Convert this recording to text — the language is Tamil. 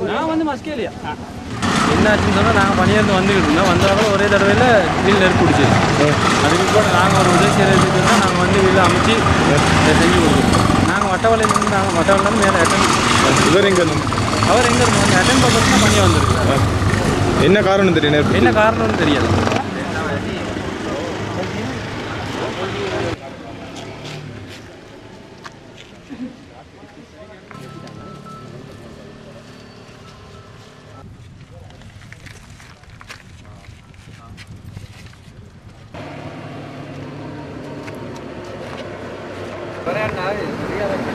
நான் வந்து மஸ்கேலியா என்னாச்சுன்னு சொன்னால் நாங்கள் பணியாருந்து வந்துக்கிட்டு இருந்தோம். வந்தவங்க ஒரே தடவையில் வீல் நெருப்பு பிடிச்சி அதுக்கு கூட நாங்கள் ஒரு உதவி செய்கிறதுக்கு தான் நாங்கள் வந்து வீல் அமைச்சு செஞ்சு கொடுக்குறோம். நாங்கள் வட்டவலையிலேருந்து நாங்கள் வட்டவலையிலேருந்து மேலே அட்டன் இவர் எங்கே அவர் எங்கே இருக்கும் வந்து அட்டன் பண்ணுறது தான் பணியாக வந்துருக்கு. என்ன காரணம் தெரியும் என்ன காரணம்னு தெரியாது. Keren,